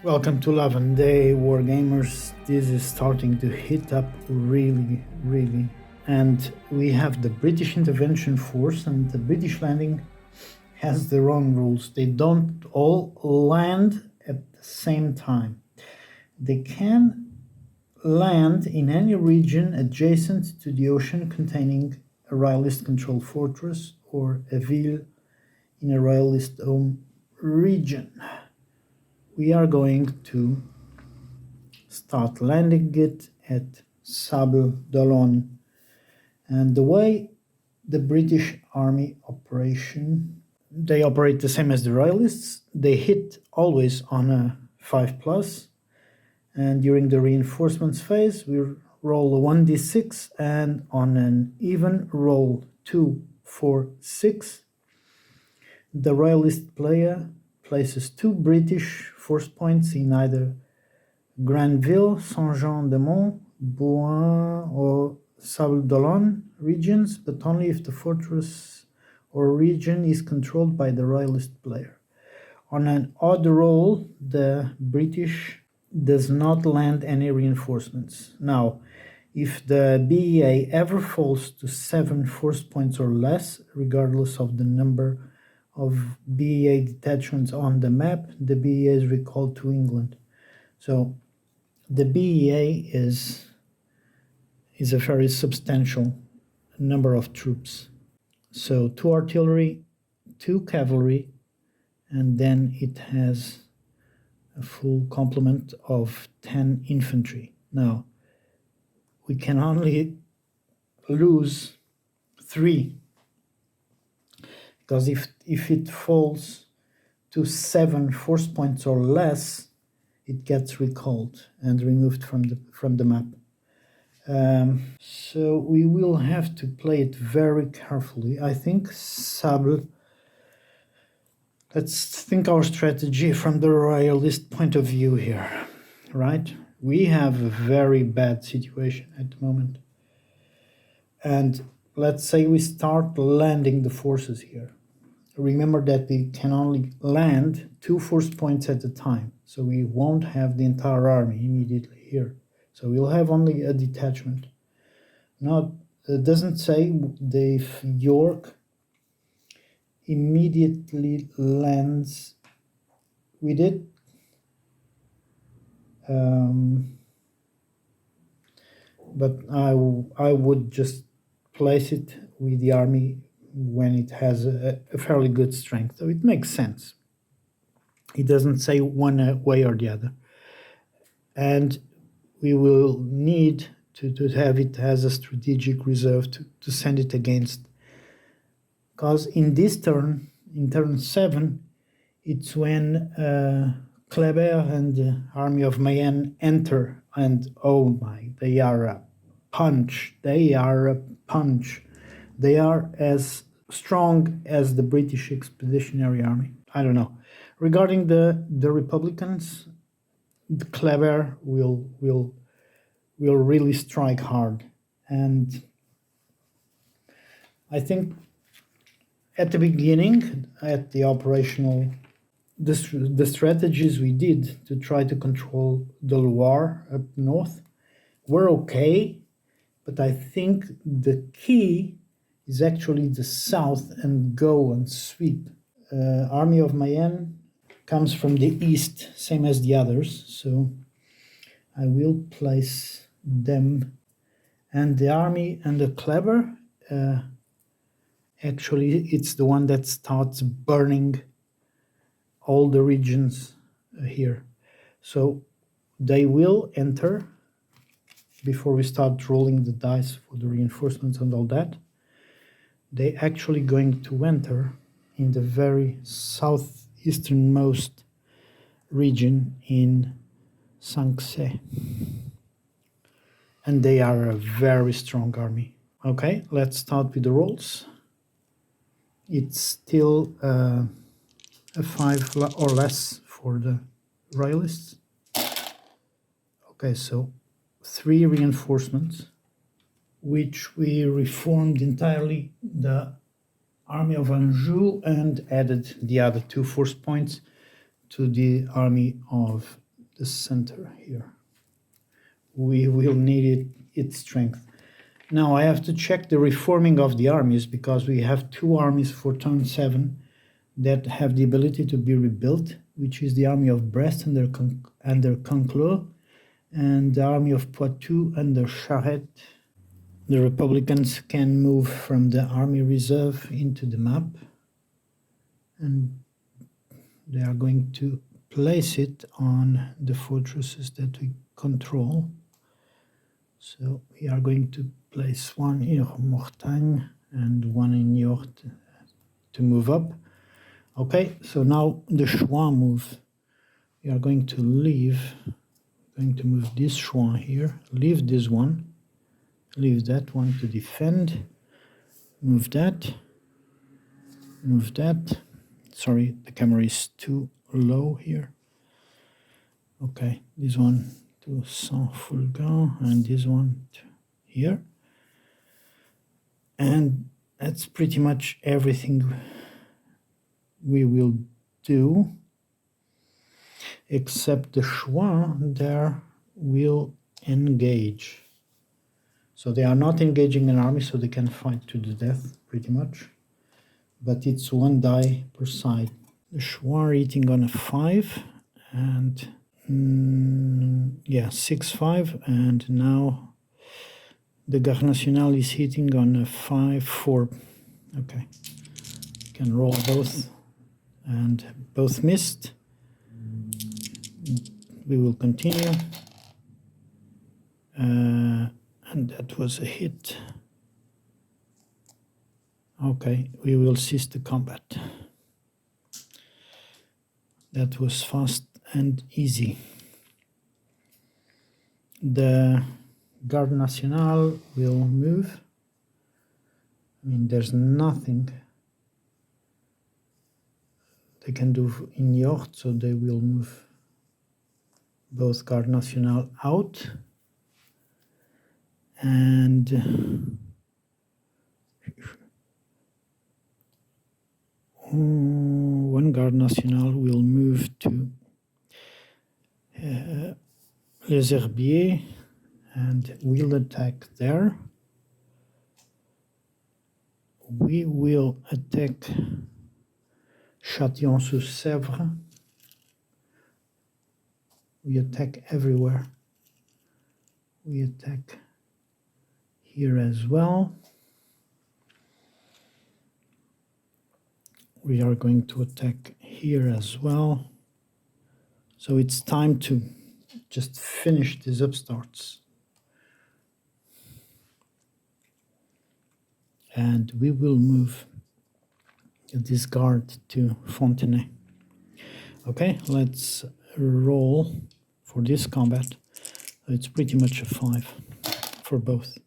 Welcome to Vendée, Wargamers. This is starting to heat up really. And we have the British Intervention Force, and the British landing has their own rules. They don't all land at the same time. They can land in any region adjacent to the ocean containing a royalist-controlled fortress or a ville in a royalist-owned region. We are going to start landing it at Sable d'Olonne. And the way the British Army they operate the same as the Royalists. They hit always on a 5+, and during the reinforcements phase, we roll a 1d6, and on an even roll 2, 4, 6, the Royalist player places 2 British force points in either Granville, Saint-Jean-de-Mont, Bouin, or Sable d'Olonne regions, but only if the fortress or region is controlled by the Royalist player. On an odd roll, the British does not land any reinforcements. Now, if the BEA ever falls to 7 force points or less, regardless of the number of BEA detachments on the map, the BEA is recalled to England. So the BEA is a very substantial number of troops. So 2 artillery, 2 cavalry, and then it has a full complement of 10 infantry. Now, we can only lose 3, because if it falls to 7 force points or less, it gets recalled and removed from the map. So we will have to play it very carefully. I think Sable. Let's think our strategy from the Royalist point of view here, right? We have a very bad situation at the moment. And let's say we start landing the forces here. Remember that we can only land 2 force points at a time, so we won't have the entire army immediately here. So we'll have only a detachment. Now, it doesn't say if York immediately lands with it. But I would just place it with the army when it has a fairly good strength. So it makes sense. It doesn't say one way or the other. And we will need to have it as a strategic reserve to send it against. Because in this turn, in turn 7, it's when Kleber and the army of Mayenne enter, and oh my, they are a punch. They are a punch. They are as strong as the British Expeditionary Army. I don't know. Regarding the Republicans, the Kleber will really strike hard. And I think at the beginning, at the operational, the strategies we did to try to control the Loire up north were okay, but I think the key is actually the south and go and sweep. Army of Mayenne comes from the east, same as the others, so I will place them. And the army and the Kleber, actually it's the one that starts burning all the regions here. So they will enter before we start rolling the dice for the reinforcements and all that. They actually going to enter in the very southeasternmost region in Sanxé. And they are a very strong army. Okay, let's start with the rolls. It's still a 5 or less for the Royalists. Okay, so 3 reinforcements, which we reformed entirely the army of Anjou and added the other 2 force points to the army of the center here. We will need its strength. Now I have to check the reforming of the armies, because we have 2 armies for turn 7 that have the ability to be rebuilt, which is the army of Brest under Conclos and the army of Poitou under Charette. The Republicans can move from the army reserve into the map, and they are going to place it on the fortresses that we control. So we are going to place one in Mortagne and one in Niort to move up. Okay, so now the Chouan move. We are going to move this Chouan here, leave this one, leave that one to defend, move that. Sorry, the camera is too low here. Okay, this one to Saint-Fulgent and this one to here. And that's pretty much everything we will do, except the Chouan there will engage. So they are not engaging an army, so they can fight to the death pretty much. But it's 1 die per side. The Chouan are eating on a 5 and 6-5, and now the Garde Nationale is hitting on a 5-4. Okay, can roll both, and both missed. We will continue, and that was a hit. Okay, we will cease the combat. That was fast and easy. The Garde Nationale will move. I mean, there's nothing they can do in Niort, so they will move both Garde Nationale out. And one Garde Nationale will move to Les Herbiers and will attack there. We will attack Châtillon-sur-Sèvre. We attack everywhere. We attack here as well. We are going to attack here as well. So it's time to just finish these upstarts. And we will move this guard to Fontenay. Okay, let's roll for this combat. It's pretty much a 5 for both.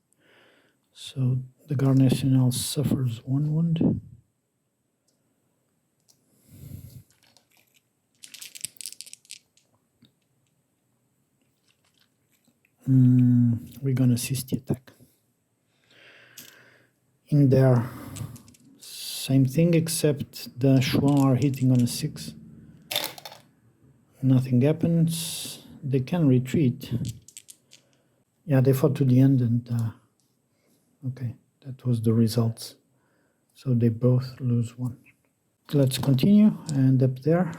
So the Garde Nationale suffers 1 wound. We're gonna cease the attack. In there, same thing, except the Chouan are hitting on a 6. Nothing happens. They can retreat. Yeah, they fought to the end, and okay, that was the results. So they both lose 1. Let's continue, and up there,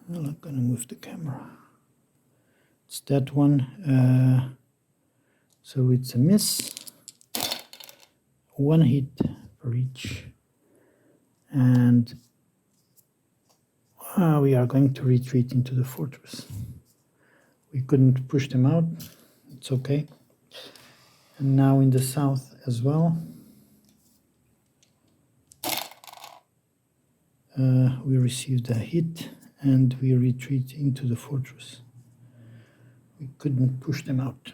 well, I'm gonna move the camera. It's that one. So it's a miss. 1 hit per each. And we are going to retreat into the fortress. We couldn't push them out. It's okay. And now in the south as well. We received a hit and we retreat into the fortress. We couldn't push them out.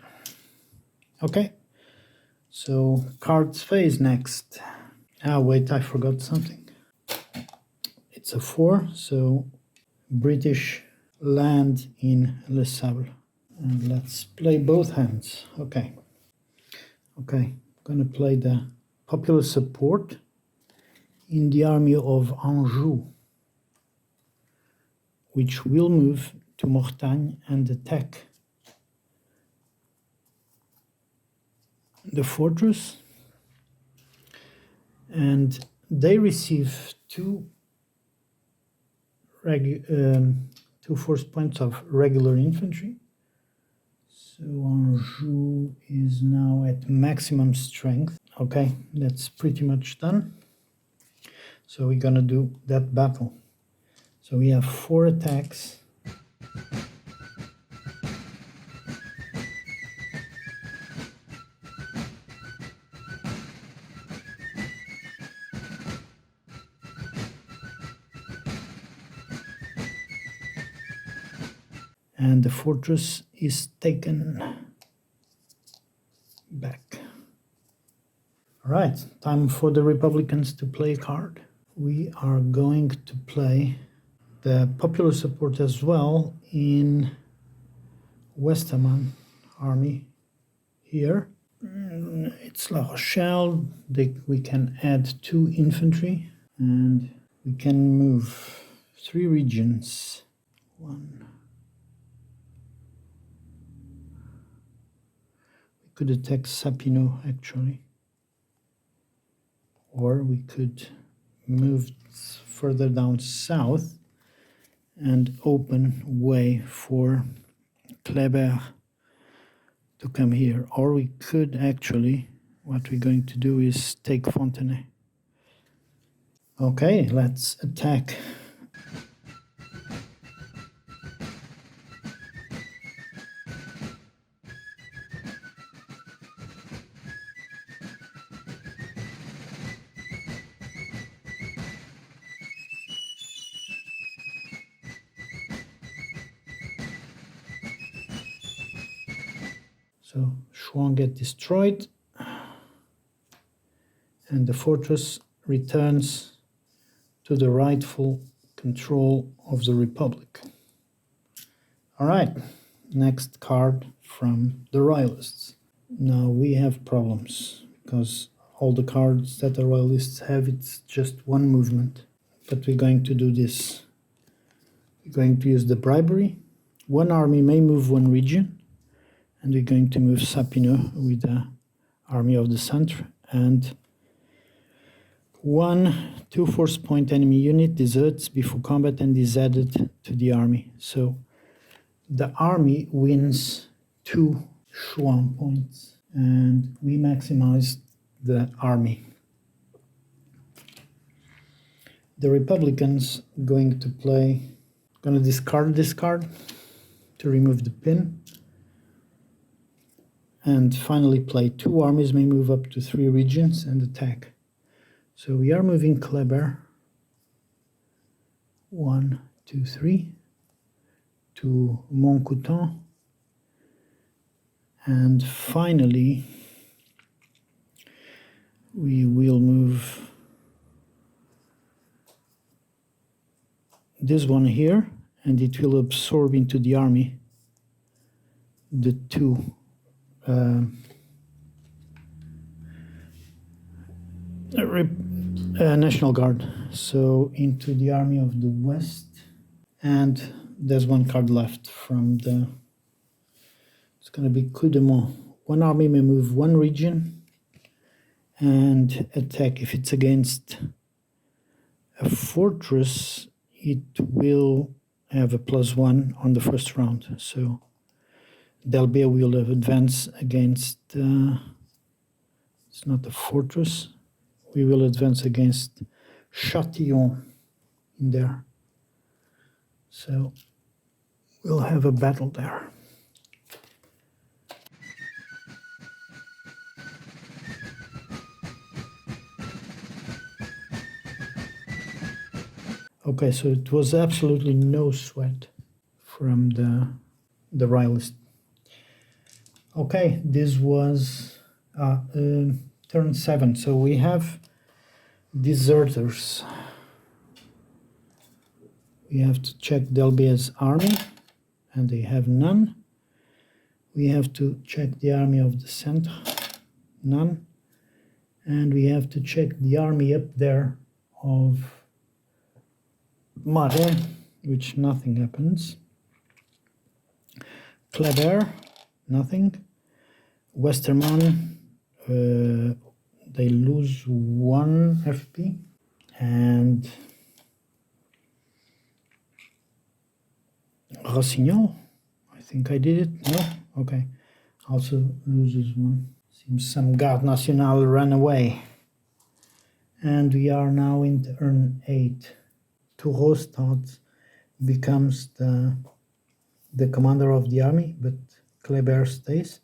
Okay. So cards phase next. Wait, I forgot something. It's a 4, so British land in Le Sable. And let's play both hands. Okay. I'm gonna play the popular support in the army of Anjou. which will move to Mortagne and attack the fortress, and they receive two force points of regular infantry. So Anjou is now at maximum strength. Okay, that's pretty much done. So we're gonna do that battle. So we have 4 attacks. And the fortress is taken back. All right, time for the Republicans to play a card. We are going to play the popular support as well in Westermann army here. It's La Rochelle. We can add 2 infantry and we can move 3 regions. 1. We could attack Sapino actually. Or we could move further down south and open way for Kleber to come here. Or we could actually, what we're going to do is take Fontenay. Okay, let's attack. So Chouan get destroyed and the fortress returns to the rightful control of the Republic. All right, next card from the Royalists. Now we have problems because all the cards that the Royalists have, it's just one movement. But we're going to do this. We're going to use the bribery. One army may move one region, and we're going to move Sapino with the army of the Centre, and 2 force point enemy unit deserts before combat and is added to the army. So the army wins 2 Chouan points, and we maximize the army. The Republicans going to discard this card to remove the pin. And finally play 2 armies may move up to 3 regions and attack. So we are moving Kleber 1, 2, 3 to Montcouton, and finally we will move this one here, and it will absorb into the army the 2 National Guard, so into the army of the West, and there's 1 card left from the, it's going to be Coup de Mont. 1 army may move 1 region and attack. If it's against a fortress, it will have a +1 on the first round. So Delbé will advance against, it's not a fortress, we will advance against Châtillon in there. So we'll have a battle there. Okay, so it was absolutely no sweat from the Royalists. Okay, this was turn 7. So we have deserters. We have to check Delbé's army, and they have none. We have to check the army of the Centre, none. And we have to check the army up there of Marais, which nothing happens. Kleber, nothing. Westermann, they lose 1 FP. And Rossignol, I think I did it. No? Okay. Also loses 1. Seems some Garde Nationale ran away. And we are now in turn 8. Turreau starts, becomes the commander of the army, but Kleber stays.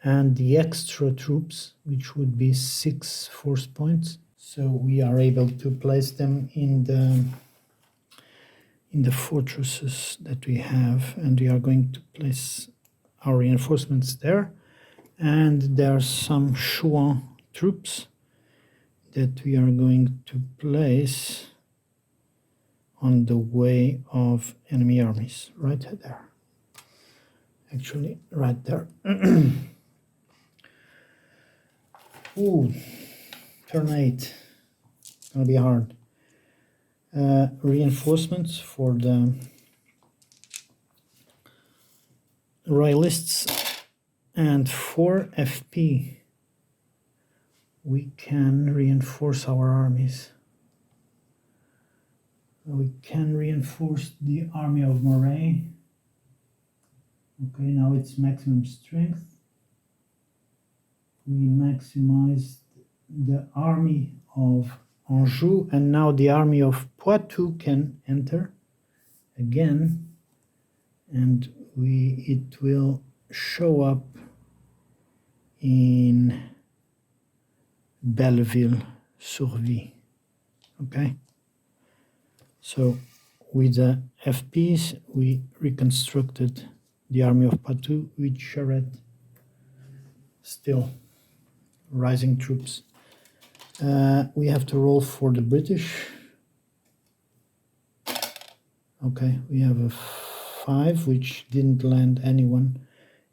And the extra troops, which would be 6 force points, so we are able to place them in the fortresses that we have, and we are going to place our reinforcements there. And there are some Chouan troops that we are going to place on the way of enemy armies, right there. Actually, right there. Ooh, turn 8. It's gonna be hard. Reinforcements for the royalists, and 4 FP. We can reinforce our armies. We can reinforce the army of Moray. Okay, now it's maximum strength. We maximized the army of Anjou, and now the army of Poitou can enter again, and it will show up in Belleville-sur-Vie. Okay, so with the FPs we reconstructed the army of Poitou with Charette, still rising troops. We have to roll for the British. Okay, we have a 5, which didn't land anyone.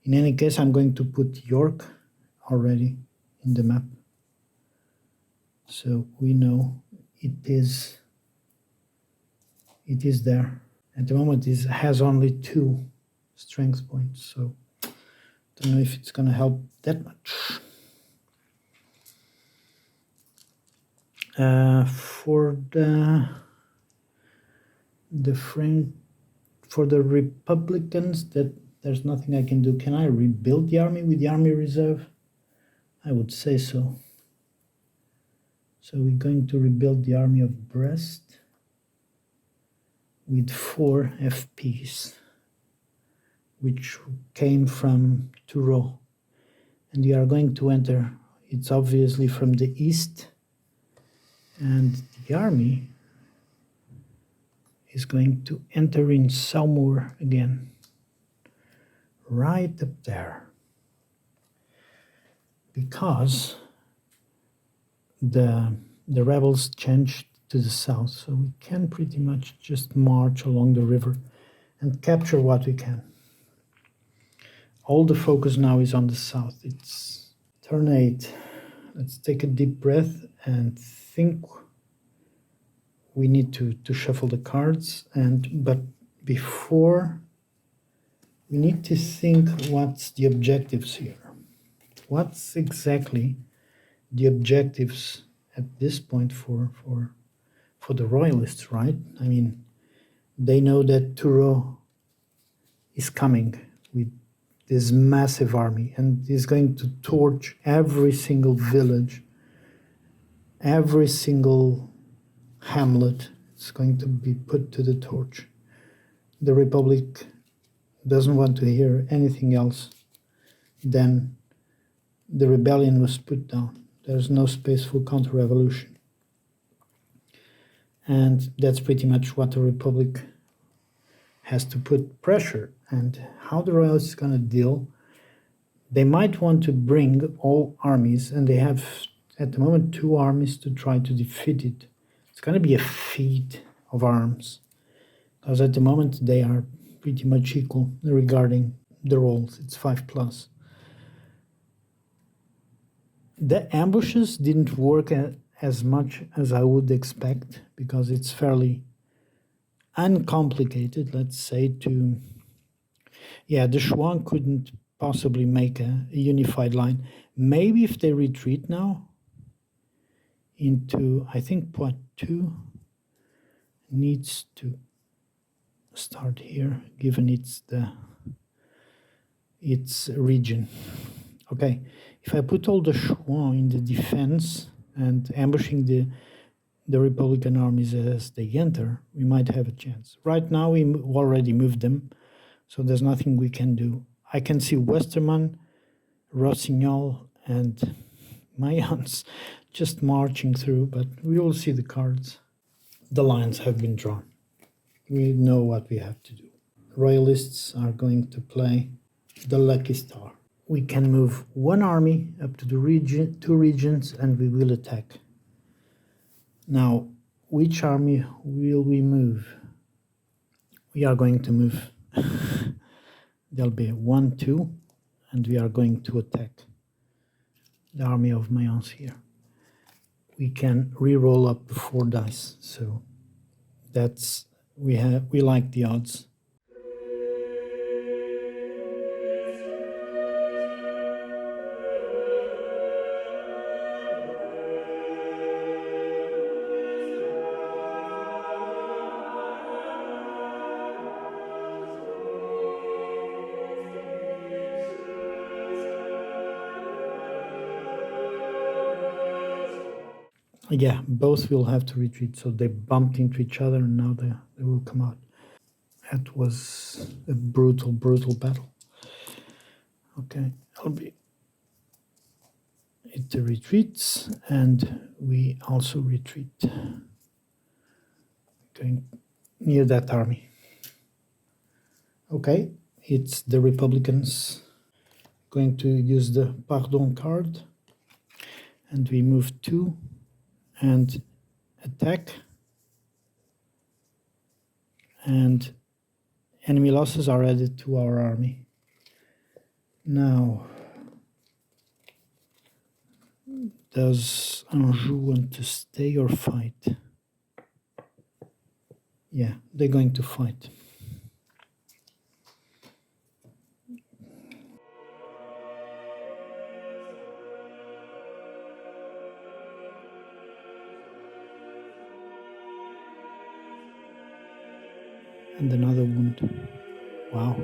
In any case, I'm going to put York already in the map, so we know it is there. At the moment, it has only 2 strength points, so don't know if it's going to help that much. For the Republicans, that there's nothing I can do. Can I rebuild the army with the army reserve? I would say so. So we're going to rebuild the army of Brest with 4 FPs, which came from Turreau, and we are going to enter. It's obviously from the east, and the army is going to enter in Saumur again, right up there, because the rebels changed to the south, so we can pretty much just march along the river and capture what we can. All the focus now is on the south. It's turn 8. Let's take a deep breath and think. We need to shuffle the cards, but before, we need to think what's the objectives here. What's exactly the objectives at this point for the royalists, right? I mean, they know that Turreau is coming with this massive army and is going to torch every single village, every single hamlet. It's going to be put to the torch. The Republic doesn't want to hear anything else than the rebellion was put down. There's no space for counter-revolution. And that's pretty much what the Republic has to put pressure. And how the royalists are going to deal, they might want to bring all armies, and they have at the moment 2 armies to try to defeat it. It's going to be a feat of arms, because at the moment they are pretty much equal regarding the rolls. It's 5+. The ambushes didn't work as much as I would expect, because it's fairly uncomplicated, let's say, to... Yeah, the Shuang couldn't possibly make a unified line. Maybe if they retreat now into, I think Poitou needs to start here, given its region. Okay, if I put all the Shuang in the defense and ambushing the Republican armies as they enter, we might have a chance. Right now, we already moved them, so there's nothing we can do. I can see Westermann, Rossignol, and Mayence just marching through, but we will see the cards. The lines have been drawn. We know what we have to do. Royalists are going to play the lucky star. We can move one army up to the region, 2 regions, and we will attack. Now, which army will we move? We are going to move. There'll be 1, 2, and we are going to attack the army of Mayence here. We can re-roll up 4 dice, so that's we like the odds. Yeah, both will have to retreat, so they bumped into each other and now they will come out. That was a brutal battle. Okay, it retreats, and we also retreat. Going near that army. Okay, it's the Republicans going to use the Pardon card, and we move 2 and attack, and enemy losses are added to our army. Now, does Anjou want to stay or fight? Yeah, they're going to fight. And another wound. Wow.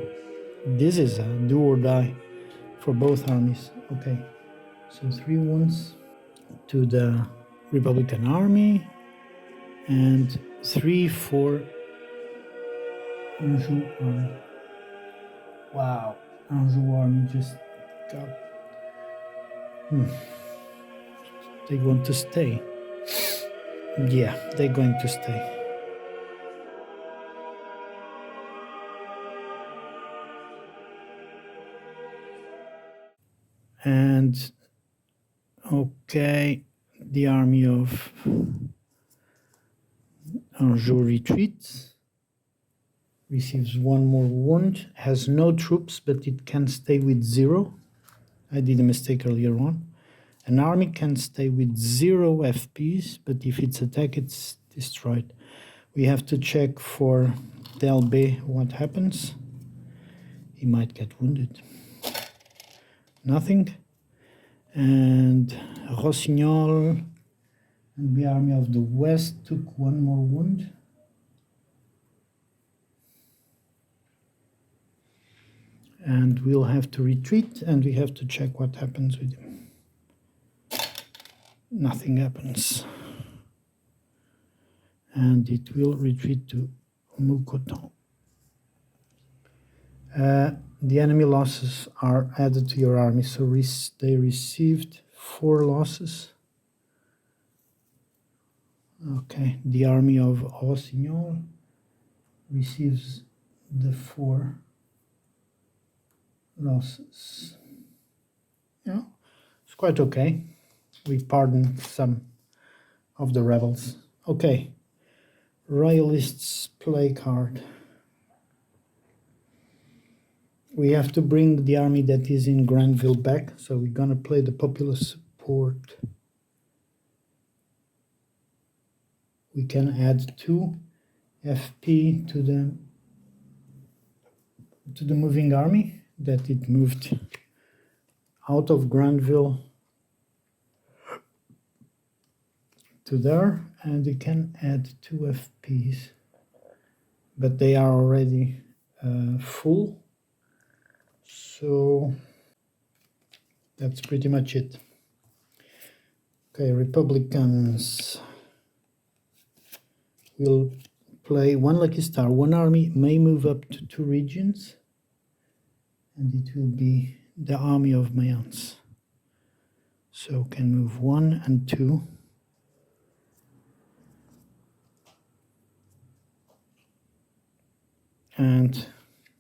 This is a do or die for both armies. Okay. So 3 wounds to the Republican army and 3 for Anjou army. Wow. Anjou army just got... They want to stay. Yeah, they're going to stay. And okay, the army of Anjou retreats, receives 1 more wound, has no troops, but it can stay with 0. I did a mistake earlier on. An army can stay with 0 FPs, but if it's attacked, it's destroyed. We have to check for Delbé what happens. He might get wounded. Nothing. And Rossignol and the army of the west took 1 more wound. And we'll have to retreat, and we have to check what happens with him. Nothing happens. And it will retreat to Moucoton. The enemy losses are added to your army, so they received 4 losses. Okay, the army of Rossignol receives the 4 losses. Yeah, it's quite okay. We pardoned some of the rebels. Okay, Royalists play card. We have to bring the army that is in Granville back, so we're gonna play the popular support. We can add 2 FP to the moving army, that it moved out of Granville to there, and you can add 2 FPs, but they are already full, so that's pretty much it. Okay, Republicans will play 1 lucky star. 1 army may move up to 2 regions, and it will be the army of Mayence. So can move 1 and 2. And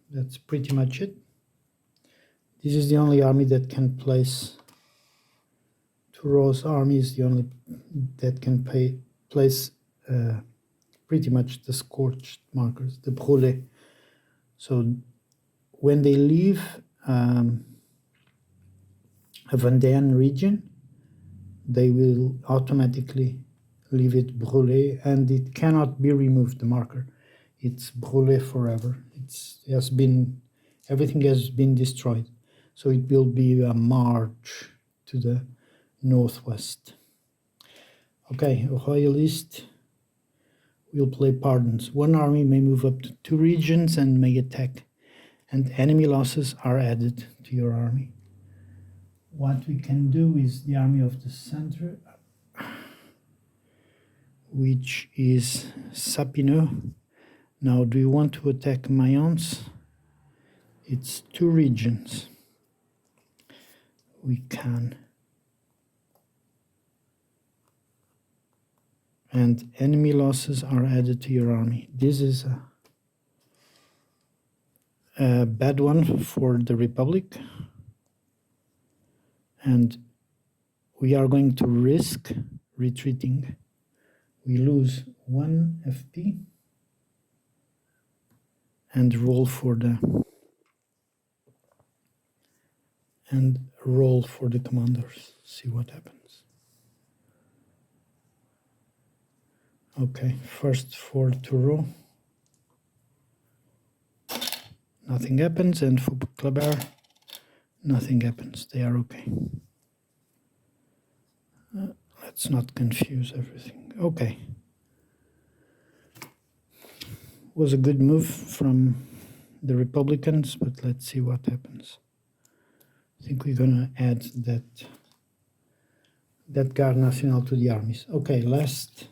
that's pretty much it. This is the only army that can place. Tourou's army is the only that can place pretty much the scorched markers, the brûlés. So when they leave a Vendéan region, they will automatically leave it brûlé, and it cannot be removed, the marker. It's brûlé forever. Everything has been destroyed. So it will be a march to the northwest. Okay, Royalist will play pardons. 1 army may move up to 2 regions and may attack, and enemy losses are added to your army. What we can do is the army of the center, which is Sapineux. Now, do you want to attack Mayence? It's 2 regions. We can. And enemy losses are added to your army. This is a bad one for the Republic. And we are going to risk retreating. We lose 1 FP and roll for the commanders. See what happens. Okay, first for Toureau. Nothing happens, and for Clabert, nothing happens. They are okay. Let's not confuse everything. Okay. Was a good move from the Republicans, but let's see what happens. I think we're gonna add that Garde Nationale to the armies. Okay, last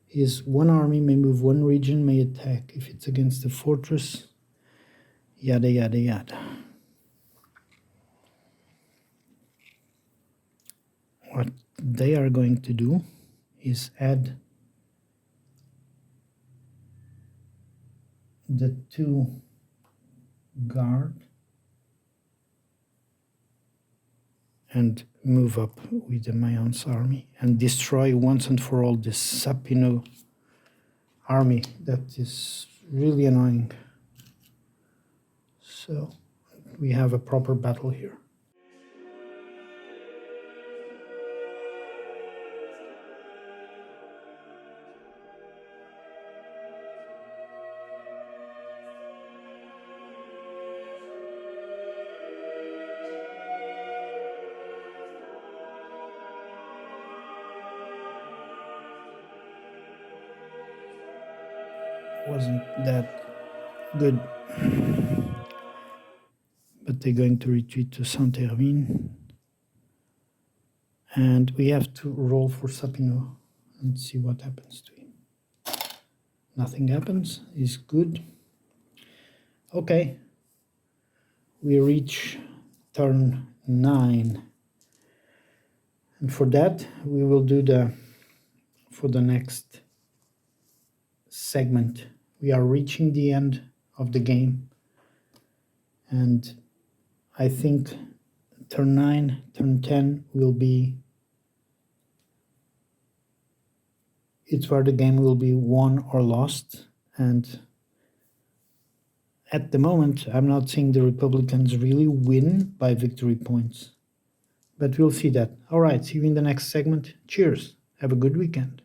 is 1 army may move 1 region, may attack if it's against a fortress, yada yada yada. What they are going to do is add the 2 guard and move up with the Mayence army and destroy once and for all this Sapineux army that is really annoying. So we have a proper battle here. Wasn't that good, but they're going to retreat to Saint-Hermine, and we have to roll for Sapineux and see what happens to him. Nothing happens. He's good. Okay, we reach turn 9, and for that we will do for the next segment. We are reaching the end of the game, and I think turn 9, turn 10 will be, it's where the game will be won or lost. And at the moment, I'm not seeing the Republicans really win by victory points, but we'll see that. All right, see you in the next segment. Cheers. Have a good weekend.